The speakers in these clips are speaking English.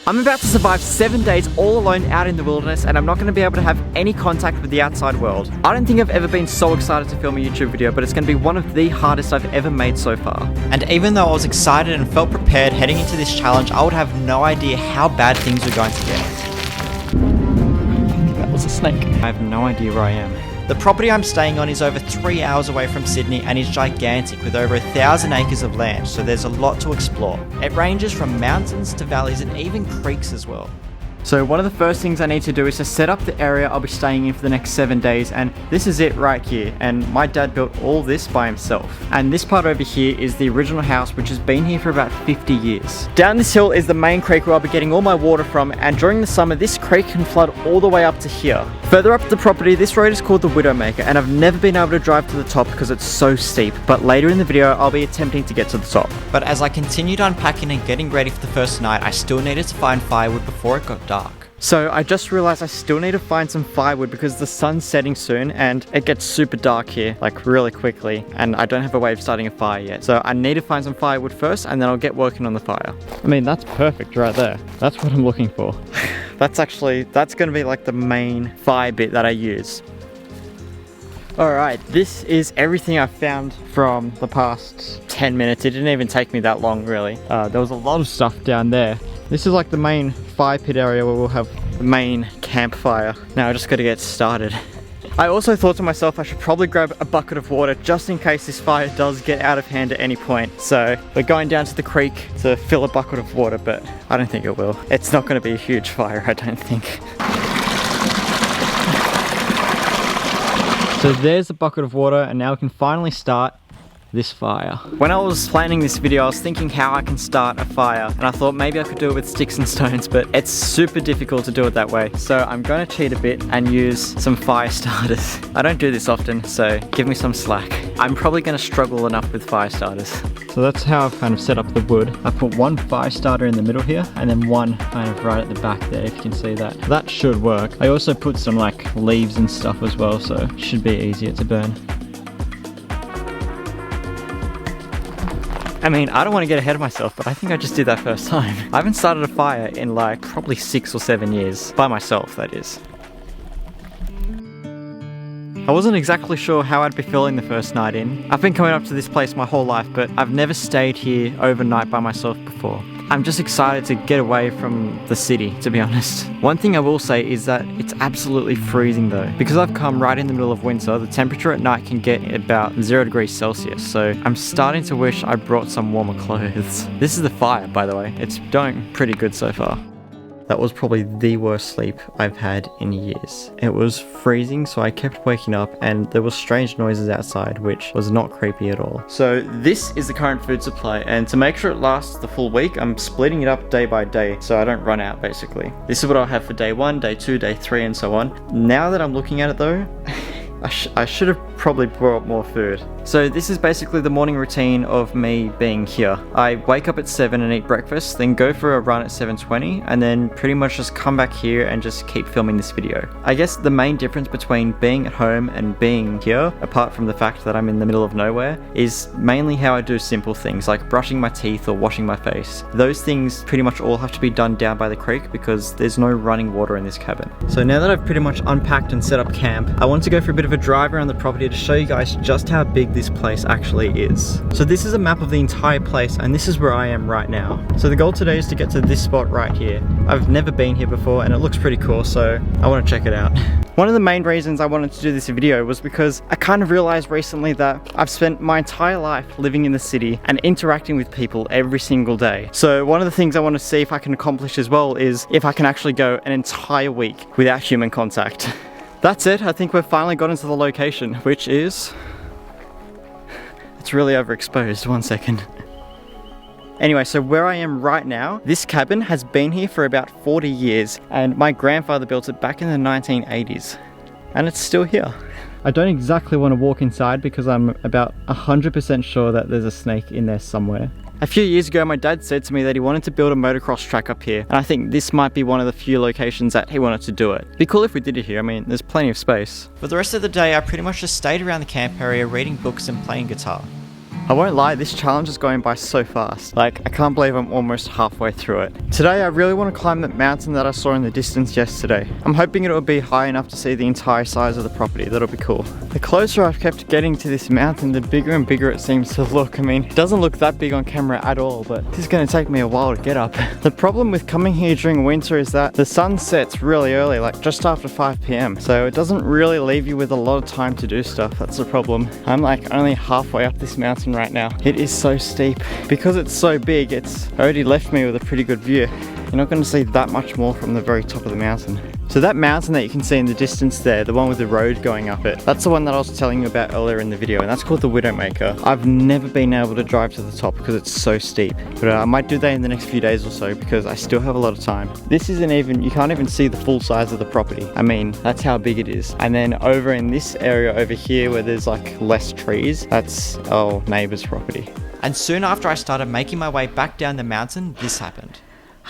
I'm about to survive 7 days all alone out in the wilderness, and I'm not going to be able to have any contact with the outside world. I don't think I've ever been so excited to film a YouTube video, but it's going to be one of the hardest I've ever made so far. And even though I was excited and felt prepared heading into this challenge, I would have no idea how bad things were going to get. That was a snake. I have no idea where I am. The property I'm staying on is over 3 hours away from Sydney and is gigantic with over 1,000 acres of land, so there's a lot to explore. It ranges from mountains to valleys and even creeks as well. So one of the first things I need to do is to set up the area I'll be staying in for the next 7 days, and this is it right here. And my dad built all this by himself. And this part over here is the original house, which has been here for about 50 years. Down this hill is the main creek where I'll be getting all my water from, and during the summer this creek can flood all the way up to here. Further up the property, this road is called the Widowmaker, and I've never been able to drive to the top because it's so steep, but later in the video I'll be attempting to get to the top. But as I continued unpacking and getting ready for the first night, I still needed to find firewood before it got dark. So I just realized I still need to find some firewood because the sun's setting soon and it gets super dark here, like really quickly, and I don't have a way of starting a fire yet. So I need to find some firewood first and then I'll get working on the fire. I mean, that's perfect right there. That's what I'm looking for. That's gonna be like the main fire bit that I use. Alright, this is everything I found from the past 10 minutes. It didn't even take me that long, really. There was a lot of stuff down there. This is like the main fire pit area where we'll have the main campfire. Now I just gotta get started. I also thought to myself I should probably grab a bucket of water just in case this fire does get out of hand at any point. So we're going down to the creek to fill a bucket of water, but I don't think it will. It's not gonna be a huge fire, I don't think. So there's a bucket of water, and now we can finally start this fire. When I was planning this video, I was thinking how I can start a fire, and I thought maybe I could do it with sticks and stones, but it's super difficult to do it that way. So I'm gonna cheat a bit and use some fire starters. I don't do this often, so give me some slack. I'm probably gonna struggle enough with fire starters. So that's how I've kind of set up the wood. I put one fire starter in the middle here, and then one kind of right at the back there, if you can see that. That should work. I also put some like leaves and stuff as well, so it should be easier to burn. I mean, I don't want to get ahead of myself, but I think I just did that first time. I haven't started a fire in like probably 6 or 7 years. By myself, that is. I wasn't exactly sure how I'd be feeling the first night in. I've been coming up to this place my whole life, but I've never stayed here overnight by myself before. I'm just excited to get away from the city, to be honest. One thing I will say is that it's absolutely freezing though. Because I've come right in the middle of winter, the temperature at night can get about 0 degrees Celsius, so I'm starting to wish I brought some warmer clothes. This is the fire, by the way. It's doing pretty good so far. That was probably the worst sleep I've had in years. It was freezing, so I kept waking up and there were strange noises outside, which was not creepy at all. So this is the current food supply, and to make sure it lasts the full week, I'm splitting it up day by day so I don't run out, basically. This is what I'll have for day 1, day 2, day 3, and so on. Now that I'm looking at it though, I should have probably brought more food. So this is basically the morning routine of me being here. I wake up at 7 and eat breakfast, then go for a run at 7:20, and then pretty much just come back here and just keep filming this video. I guess the main difference between being at home and being here, apart from the fact that I'm in the middle of nowhere, is mainly how I do simple things like brushing my teeth or washing my face. Those things pretty much all have to be done down by the creek because there's no running water in this cabin. So now that I've pretty much unpacked and set up camp, I want to go for a bit of a drive around the property to show you guys just how big this place actually is. So this is a map of the entire place, and this is where I am right now. So the goal today is to get to this spot right here. I've never been here before and it looks pretty cool, so I want to check it out. One of the main reasons I wanted to do this video was because I kind of realized recently that I've spent my entire life living in the city and interacting with people every single day. So one of the things I want to see if I can accomplish as well is if I can actually go an entire week without human contact. That's it. I think we've finally gotten to the location, which is... It's really overexposed. One second. Anyway, so where I am right now, this cabin has been here for about 40 years, and my grandfather built it back in the 1980s, and it's still here. I don't exactly want to walk inside because I'm about 100% sure that there's a snake in there somewhere. A few years ago, my dad said to me that he wanted to build a motocross track up here, and I think this might be one of the few locations that he wanted to do it. It'd be cool if we did it here. I mean, there's plenty of space. For the rest of the day, I pretty much just stayed around the camp area reading books and playing guitar. I won't lie, this challenge is going by so fast. Like, I can't believe I'm almost halfway through it. Today, I really want to climb that mountain that I saw in the distance yesterday. I'm hoping it'll be high enough to see the entire size of the property. That'll be cool. The closer I've kept getting to this mountain, the bigger and bigger it seems to look. I mean, it doesn't look that big on camera at all, but this is going to take me a while to get up. The problem with coming here during winter is that the sun sets really early, like just after 5 p.m. So it doesn't really leave you with a lot of time to do stuff. That's the problem. I'm like only halfway up this mountain right now. It is so steep. Because it's so big, it's already left me with a pretty good view. You're not going to see that much more from the very top of the mountain. So that mountain that you can see in the distance there, the one with the road going up it, that's the one that I was telling you about earlier in the video, and that's called the Widowmaker. I've never been able to drive to the top because it's so steep, but I might do that in the next few days or so because I still have a lot of time. This isn't even, you can't even see the full size of the property. I mean, that's how big it is. And then over in this area over here where there's like less trees, that's our neighbor's property. And soon after I started making my way back down the mountain, this happened.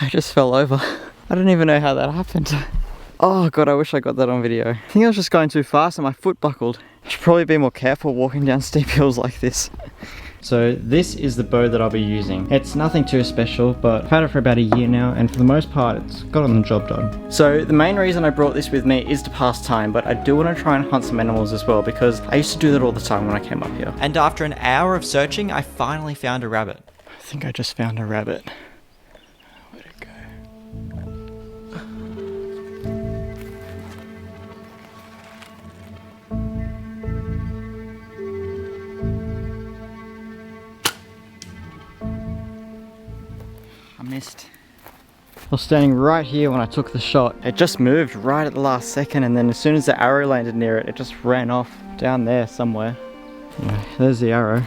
I just fell over. I don't even know how that happened. Oh god, I wish I got that on video. I think I was just going too fast and my foot buckled. I should probably be more careful walking down steep hills like this. So this is the bow that I'll be using. It's nothing too special, but I've had it for about a year now, and for the most part, it's gotten the job done. So the main reason I brought this with me is to pass time, but I do want to try and hunt some animals as well, because I used to do that all the time when I came up here. And after an hour of searching, I finally found a rabbit. I think I just found a rabbit. Where'd it go? I missed. I was standing right here when I took the shot. It just moved right at the last second, and then as soon as the arrow landed near it, it just ran off down there somewhere. Yeah, there's the arrow.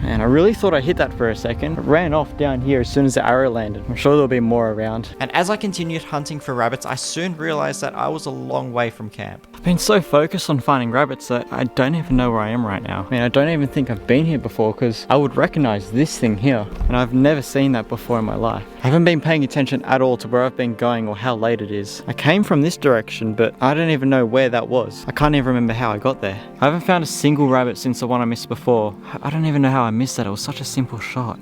And I really thought I hit that for a second. It ran off down here as soon as the arrow landed. I'm sure there'll be more around. And as I continued hunting for rabbits, I soon realized that I was a long way from camp. I've been so focused on finding rabbits that I don't even know where I am right now. I mean, I don't even think I've been here before because I would recognize this thing here. And I've never seen that before in my life. I haven't been paying attention at all to where I've been going or how late it is. I came from this direction, but I don't even know where that was. I can't even remember how I got there. I haven't found a single rabbit since the one I missed before. I don't even know how I missed that. It was such a simple shot.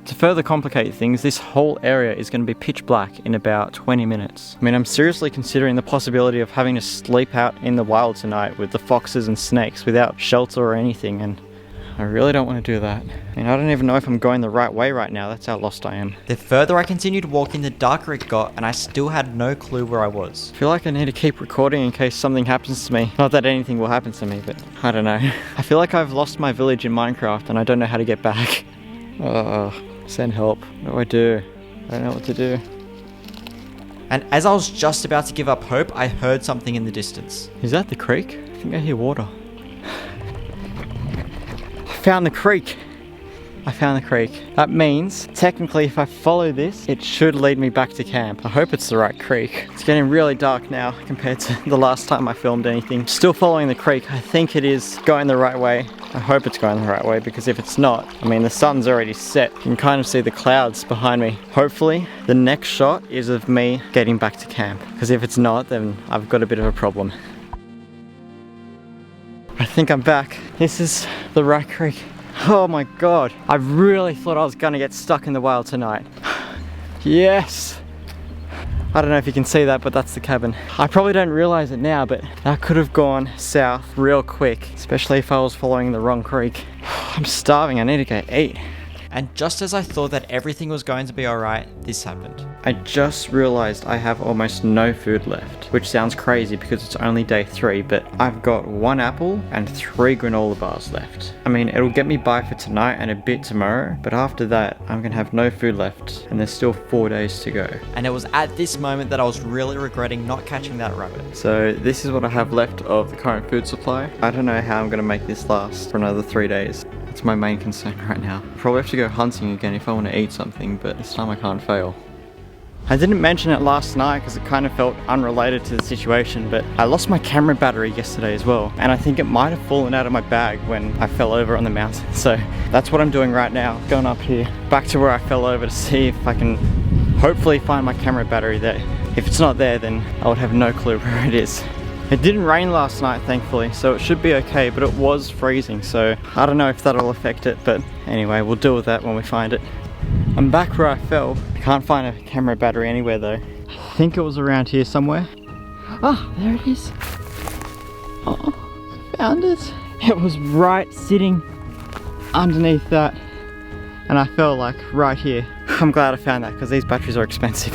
To further complicate things, this whole area is going to be pitch black in about 20 minutes. I mean, I'm seriously considering the possibility of having to sleep out in the wild tonight with the foxes and snakes without shelter or anything, and I really don't want to do that. I mean, I don't even know if I'm going the right way right now. That's how lost I am. The further I continued walking, the darker it got, and I still had no clue where I was. I feel like I need to keep recording in case something happens to me. Not that anything will happen to me, but I don't know. I feel like I've lost my village in Minecraft and I don't know how to get back. Send help. What do? I don't know what to do. And as I was just about to give up hope, I heard something in the distance. Is that the creek? I think I hear water. I found the creek. I found the creek. That means, technically, if I follow this, it should lead me back to camp. I hope it's the right creek. It's getting really dark now compared to the last time I filmed anything. Still following the creek. I think it is going the right way. I hope it's going the right way, because if it's not, I mean, the sun's already set. You can kind of see the clouds behind me. Hopefully, the next shot is of me getting back to camp, because if it's not, then I've got a bit of a problem. I think I'm back. This is the right creek. Oh my god, I really thought I was gonna get stuck in the wild tonight. Yes! I don't know if you can see that, but that's the cabin. I probably don't realize it now, but that could have gone south real quick, especially if I was following the wrong creek. I'm starving, I need to go eat. And just as I thought that everything was going to be alright, this happened. I just realized I have almost no food left, which sounds crazy because it's only day 3, but I've got 1 apple and 3 granola bars left. I mean, it'll get me by for tonight and a bit tomorrow, but after that, I'm gonna have no food left, and there's still 4 days to go. And it was at this moment that I was really regretting not catching that rabbit. So this is what I have left of the current food supply. I don't know how I'm gonna make this last for another 3 days. That's my main concern right now. Probably have to go hunting again if I want to eat something, but this time I can't fail. I didn't mention it last night because it kind of felt unrelated to the situation, but I lost my camera battery yesterday as well, and I think it might have fallen out of my bag when I fell over on the mountain. So that's what I'm doing right now, going up here back to where I fell over to see if I can hopefully find my camera battery there. If it's not there, then I would have no clue where it is. It didn't rain last night, thankfully, so it should be okay, but it was freezing, so I don't know if that'll affect it, but anyway, we'll deal with that when we find it. I'm back where I fell. I can't find a camera battery anywhere though. I think it was around here somewhere. Ah, there it is. Oh, found it. It was right sitting underneath that, and I fell like right here. I'm glad I found that because these batteries are expensive.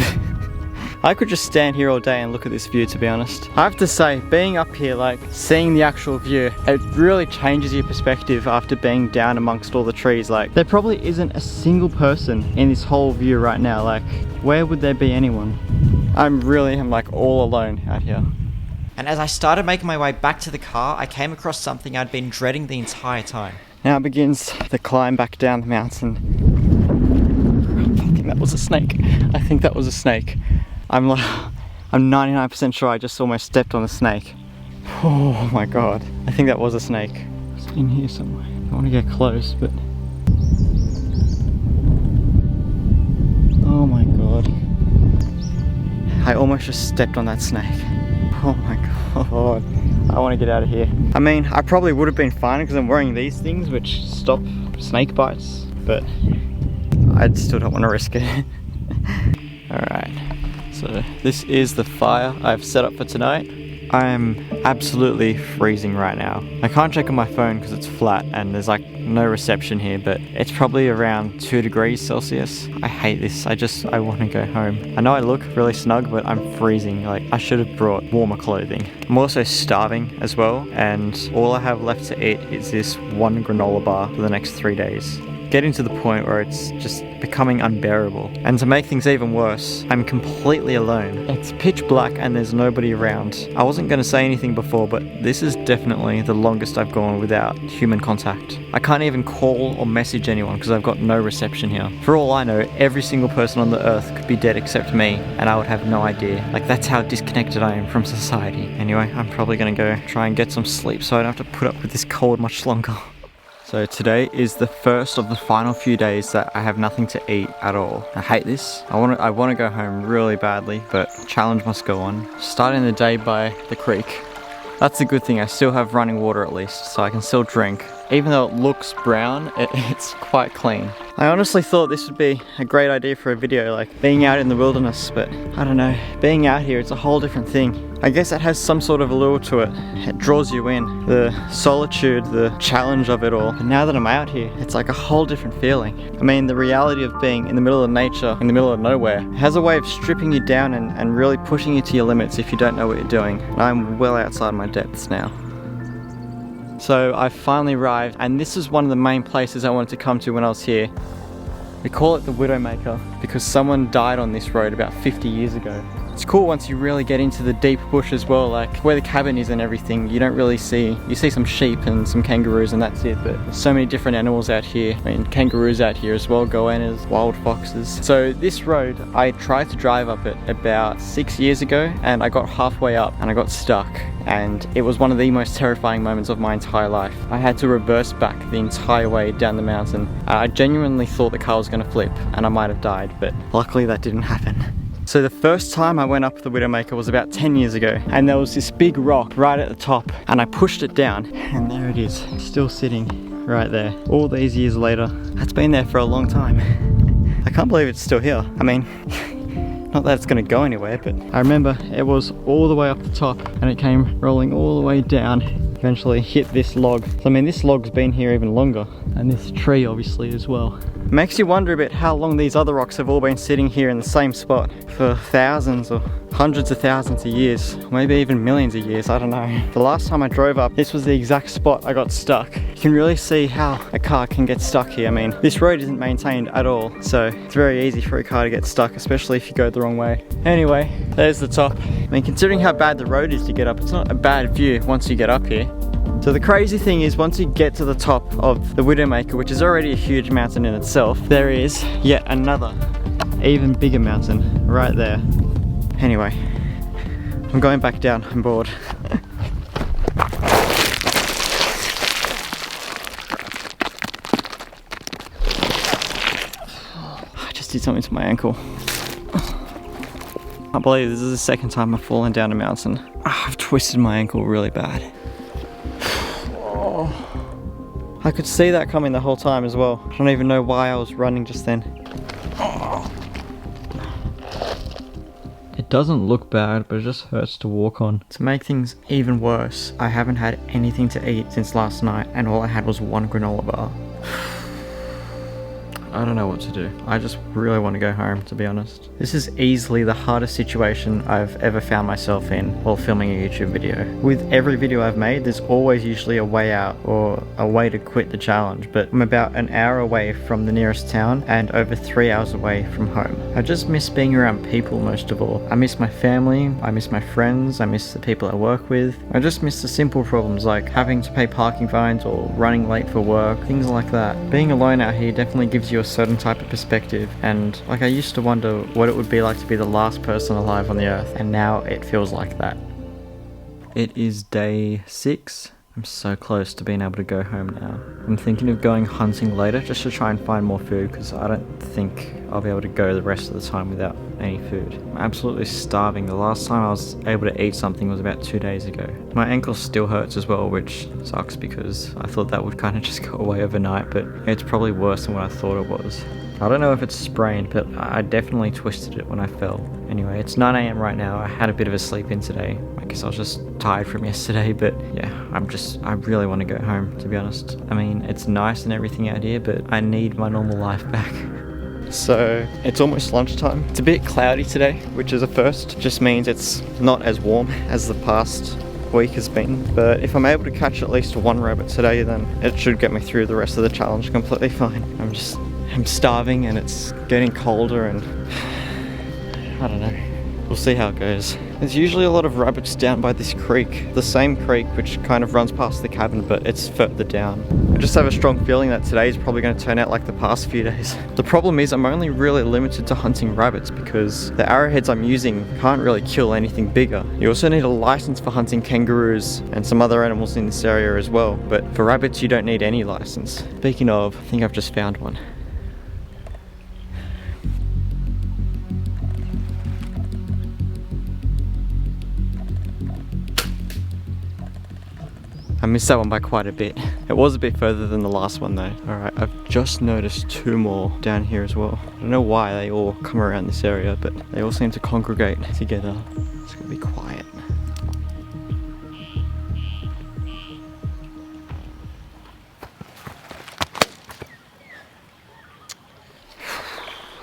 I could just stand here all day and look at this view, to be honest. I have to say, being up here, like seeing the actual view, it really changes your perspective after being down amongst all the trees. Like, there probably isn't a single person in this whole view right now. Like, where would there be anyone? I'm like all alone out here. And as I started making my way back to the car, I came across something I'd been dreading the entire time. Now begins the climb back down the mountain. I think that was a snake. I think that was a snake. I'm 99% sure I just almost stepped on a snake. Oh my god. I think that was a snake. It's in here somewhere. I want to get close, but... Oh my god. I almost just stepped on that snake. Oh my god. I want to get out of here. I mean, I probably would have been fine because I'm wearing these things which stop snake bites, but I still don't want to risk it. Alright. So this is the fire I've set up for tonight. I am absolutely freezing right now. I can't check on my phone because it's flat and there's like no reception here, but it's probably around 2 degrees Celsius. I hate this. I want to go home. I know I look really snug, but I'm freezing. Like, I should have brought warmer clothing. I'm also starving as well, and all I have left to eat is this one granola bar for the next 3 days. Getting to the point where it's just becoming unbearable. And to make things even worse, I'm completely alone. It's pitch black and there's nobody around. I wasn't going to say anything before, but this is definitely the longest I've gone without human contact. I can't even call or message anyone because I've got no reception here. For all I know, every single person on the earth could be dead except me, and I would have no idea. Like, that's how disconnected I am from society. Anyway, I'm probably going to go try and get some sleep so I don't have to put up with this cold much longer. So today is the first of the final few days that I have nothing to eat at all. I hate this. I want to go home really badly, but challenge must go on. Starting the day by the creek. That's a good thing. I still have running water at least, so I can still drink. Even though it looks brown, it's quite clean. I honestly thought this would be a great idea for a video, like being out in the wilderness, but I don't know. Being out here, it's a whole different thing. I guess it has some sort of allure to it. It draws you in. The solitude, the challenge of it all. And now that I'm out here, it's like a whole different feeling. I mean, the reality of being in the middle of nature, in the middle of nowhere, has a way of stripping you down and really pushing you to your limits if you don't know what you're doing. And I'm well outside my depths now. So I've finally arrived, and this is one of the main places I wanted to come to when I was here. We call it the Widowmaker because someone died on this road about 50 years ago. It's cool once you really get into the deep bush as well, like where the cabin is and everything. You don't really see, you see some sheep and some kangaroos and that's it, but there's so many different animals out here. I mean, kangaroos out here as well, goannas, wild foxes. So this road, I tried to drive up it about 6 years ago, and I got halfway up and I got stuck. And it was one of the most terrifying moments of my entire life. I had to reverse back the entire way down the mountain. I genuinely thought the car was going to flip and I might have died, but luckily that didn't happen. So the first time I went up the Widowmaker was about 10 years ago, and there was this big rock right at the top, and I pushed it down, and there it is, still sitting right there. All these years later, that's been there for a long time. I can't believe it's still here. I mean, not that it's going to go anywhere, but I remember it was all the way up the top, and it came rolling all the way down, eventually hit this log. So I mean, this log's been here even longer, and this tree obviously as well. It makes you wonder a bit how long these other rocks have all been sitting here in the same spot for thousands or hundreds of thousands of years, maybe even millions of years, I don't know. The last time I drove up, this was the exact spot I got stuck. You can really see how a car can get stuck here. I mean, this road isn't maintained at all, so it's very easy for a car to get stuck, especially if you go the wrong way. Anyway, there's the top. I mean, considering how bad the road is to get up, it's not a bad view once you get up here. So the crazy thing is, once you get to the top of the Widowmaker, which is already a huge mountain in itself, there is yet another, even bigger mountain right there. Anyway, I'm going back down, I'm bored. I just did something to my ankle. I believe this is the second time I've fallen down a mountain. I've twisted my ankle really bad. I could see that coming the whole time as well. I don't even know why I was running just then. It doesn't look bad, but it just hurts to walk on. To make things even worse, I haven't had anything to eat since last night, and all I had was one granola bar. I don't know what to do. I just really want to go home, to be honest. This is easily the hardest situation I've ever found myself in while filming a YouTube video. With every video I've made, there's always usually a way out or a way to quit the challenge, but I'm about an hour away from the nearest town and over 3 hours away from home. I just miss being around people most of all. I miss my family, I miss my friends, I miss the people I work with. I just miss the simple problems like having to pay parking fines or running late for work, things like that. Being alone out here definitely gives you a certain type of perspective, and like I used to wonder what it would be like to be the last person alive on the earth, and now it feels like that. It is day 6. I'm so close to being able to go home now. I'm thinking of going hunting later just to try and find more food, because I don't think I'll be able to go the rest of the time without any food. I'm absolutely starving. The last time I was able to eat something was about 2 days ago. My ankle still hurts as well, which sucks because I thought that would kind of just go away overnight, but it's probably worse than what I thought it was. I don't know if it's sprained, but I definitely twisted it when I fell. Anyway, it's 9 AM right now. I had a bit of a sleep in today. I guess I was just tired from yesterday, but yeah, I really want to go home, to be honest. I mean, it's nice and everything out here, but I need my normal life back. So, it's almost lunchtime. It's a bit cloudy today, which is a first. Just means it's not as warm as the past week has been, but if I'm able to catch at least one rabbit today, then it should get me through the rest of the challenge completely fine. I'm starving and it's getting colder and I don't know. We'll see how it goes. There's usually a lot of rabbits down by this creek. The same creek which kind of runs past the cabin, but it's further down. I just have a strong feeling that today is probably going to turn out like the past few days. The problem is I'm only really limited to hunting rabbits because the arrowheads I'm using can't really kill anything bigger. You also need a license for hunting kangaroos and some other animals in this area as well, but for rabbits you don't need any license. Speaking of, I think I've just found one. I missed that one by quite a bit. It was a bit further than the last one though. Alright, I've just noticed 2 more down here as well. I don't know why they all come around this area, but they all seem to congregate together. It's gonna be quiet.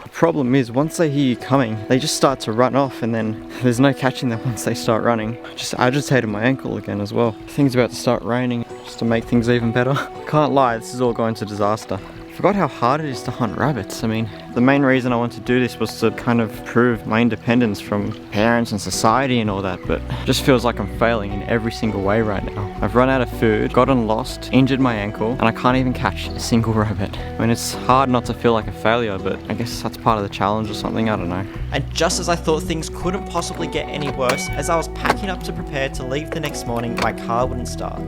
The problem is, once they hear you coming, they just start to run off and then there's no catching them once they start running. I just agitated my ankle again as well. Things about to start raining just to make things even better. Can't lie, this is all going to disaster. I forgot how hard it is to hunt rabbits. I mean, the main reason I wanted to do this was to kind of prove my independence from parents and society and all that, but it just feels like I'm failing in every single way right now. I've run out of food, gotten lost, injured my ankle, and I can't even catch a single rabbit. I mean, it's hard not to feel like a failure, but I guess that's part of the challenge or something, I don't know. And just as I thought things couldn't possibly get any worse, as I was packing up to prepare to leave the next morning, my car wouldn't start.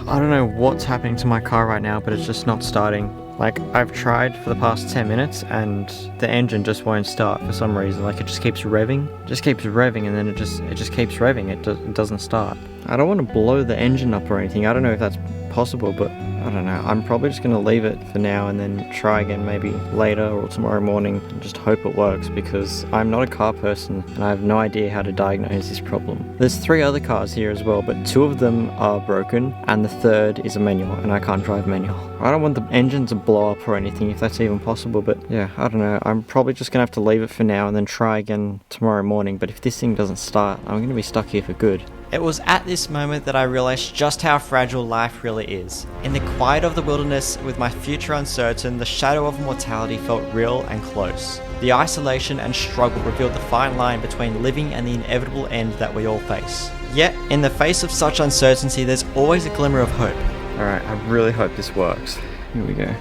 I don't know what's happening to my car right now, but it's just not starting. Like, I've tried for the past 10 minutes and the engine just won't start for some reason. Like, it just keeps revving. And then it just keeps revving. It doesn't start. I don't want to blow the engine up or anything. I don't know if that's possible, but I don't know. I'm probably just going to leave it for now and then try again maybe later or tomorrow morning and just hope it works, because I'm not a car person and I have no idea how to diagnose this problem. There's 3 other cars here as well, but 2 of them are broken and the 3rd is a manual and I can't drive manual. I don't want the engine to blow up or anything if that's even possible, but yeah, I don't know. I'm probably just going to have to leave it for now and then try again tomorrow morning, but if this thing doesn't start, I'm going to be stuck here for good. It was at this moment that I realised just how fragile life really is. In the quiet of the wilderness, with my future uncertain, the shadow of mortality felt real and close. The isolation and struggle revealed the fine line between living and the inevitable end that we all face. Yet, in the face of such uncertainty, there's always a glimmer of hope. Alright, I really hope this works. Here we go.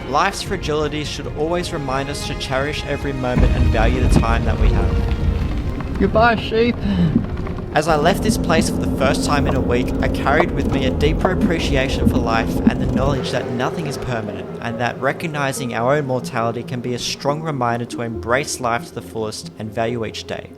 Life's fragility should always remind us to cherish every moment and value the time that we have. Goodbye, sheep. As I left this place for the first time in a week, I carried with me a deeper appreciation for life and the knowledge that nothing is permanent, and that recognizing our own mortality can be a strong reminder to embrace life to the fullest and value each day.